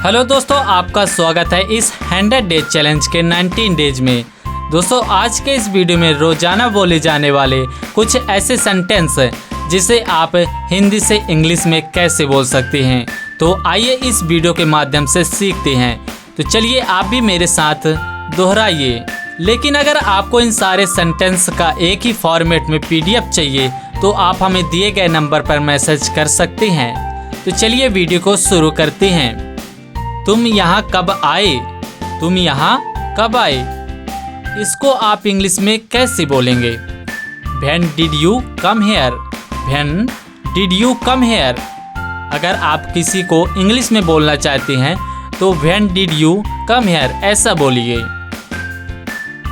Hello दोस्तों, आपका स्वागत है इस 100 डेज चैलेंज के 19 डेज में। दोस्तों, आज के इस वीडियो में रोजाना बोले जाने वाले कुछ ऐसे सेंटेंस जिसे आप हिंदी से इंग्लिश में कैसे बोल सकते हैं। तो आइए इस वीडियो के माध्यम से सीखते हैं। तो चलिए आप भी मेरे साथ दोहराइए। लेकिन अगर आपको इन सारे सेंटेंस का एक ही फॉर्मेट में PDF चाहिए तो आप हमें दिए गए नंबर पर मैसेज कर सकते हैं। तो चलिए वीडियो को शुरू करते हैं। तुम यहाँ कब आए? तुम यहाँ कब आए? इसको आप इंग्लिश में कैसे बोलेंगे? When did you come here? When did you come here? अगर आप किसी को इंग्लिश में बोलना चाहते हैं तो When did you come here ऐसा बोलिए।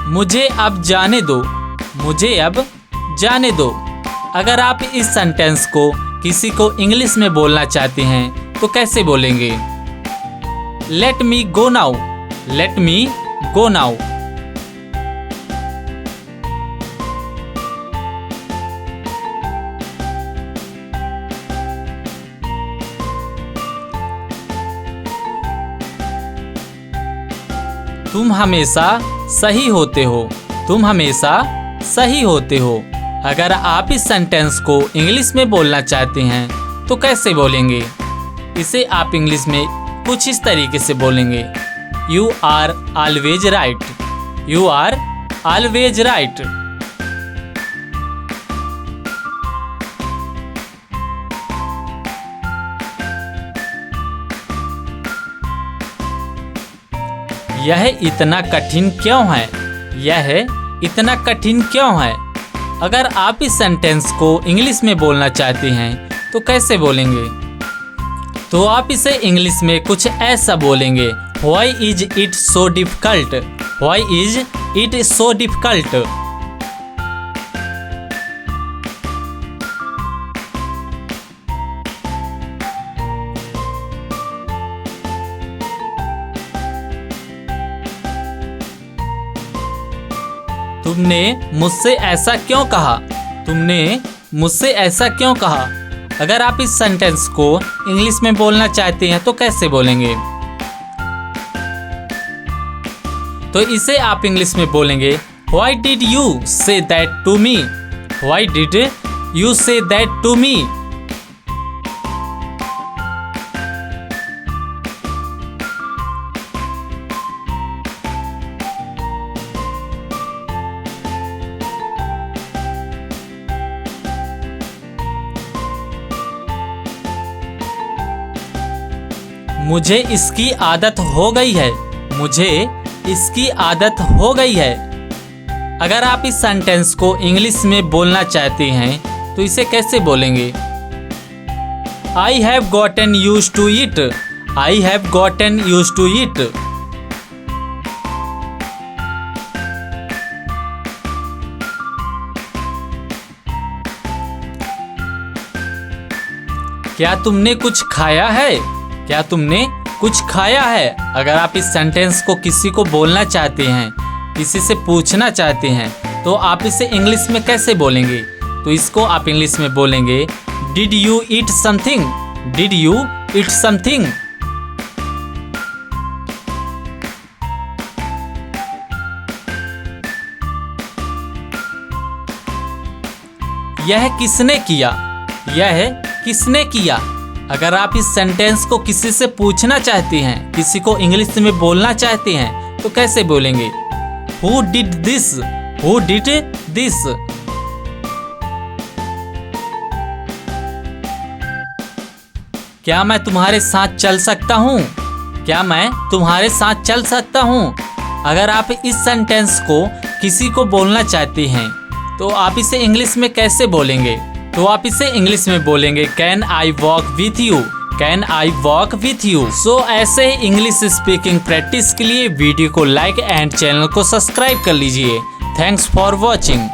मुझे अब जाने दो। मुझे अब जाने दो। अगर आप इस सेंटेंस को किसी को इंग्लिश में बोलना चाहते हैं तो कैसे बोलेंगे? Let me go now. Let me go now. तुम हमेशा सही होते हो। तुम हमेशा सही होते हो। अगर आप इस सेंटेंस को इंग्लिश में बोलना चाहते हैं तो कैसे बोलेंगे? इसे आप इंग्लिश में कुछ इस तरीके से बोलेंगे। You are always right. You are always right. यह इतना कठिन क्यों है? यह इतना कठिन क्यों है? अगर आप इस सेंटेंस को इंग्लिश में बोलना चाहते हैं तो कैसे बोलेंगे? तो आप इसे इंग्लिश में कुछ ऐसा बोलेंगे। Why is it so difficult? Why is it so difficult? तुमने मुझसे ऐसा क्यों कहा? तुमने मुझसे ऐसा क्यों कहा? अगर आप इस सेंटेंस को इंग्लिश में बोलना चाहते हैं तो कैसे बोलेंगे? तो इसे आप इंग्लिश में बोलेंगे Why did you say that to me? Why did you say that to me? मुझे इसकी आदत हो गई है। मुझे इसकी आदत हो गई है। अगर आप इस सेंटेंस को इंग्लिश में बोलना चाहते हैं तो इसे कैसे बोलेंगे? I have gotten used to it. I have gotten used to it. क्या तुमने कुछ खाया है? क्या तुमने कुछ खाया है? अगर आप इस सेंटेंस को किसी को बोलना चाहते हैं, किसी से पूछना चाहते हैं तो आप इसे इंग्लिश में कैसे बोलेंगे? तो इसको आप इंग्लिश में बोलेंगे Did you eat something? Did you eat something? यह किसने किया? यह किसने किया? अगर आप इस सेंटेंस को किसी से पूछना चाहते हैं, किसी को इंग्लिश में बोलना चाहते हैं तो कैसे बोलेंगे? Who did this? Who did this? क्या मैं तुम्हारे साथ चल सकता हूँ? क्या मैं तुम्हारे साथ चल सकता हूँ? अगर आप इस सेंटेंस को किसी को बोलना चाहते हैं तो आप इसे इंग्लिश में कैसे बोलेंगे? तो आप इसे इंग्लिश में बोलेंगे Can I walk with you? Can I walk with you? सो ऐसे ही इंग्लिश स्पीकिंग प्रैक्टिस के लिए वीडियो को लाइक एंड चैनल को सब्सक्राइब कर लीजिए। Thanks for watching.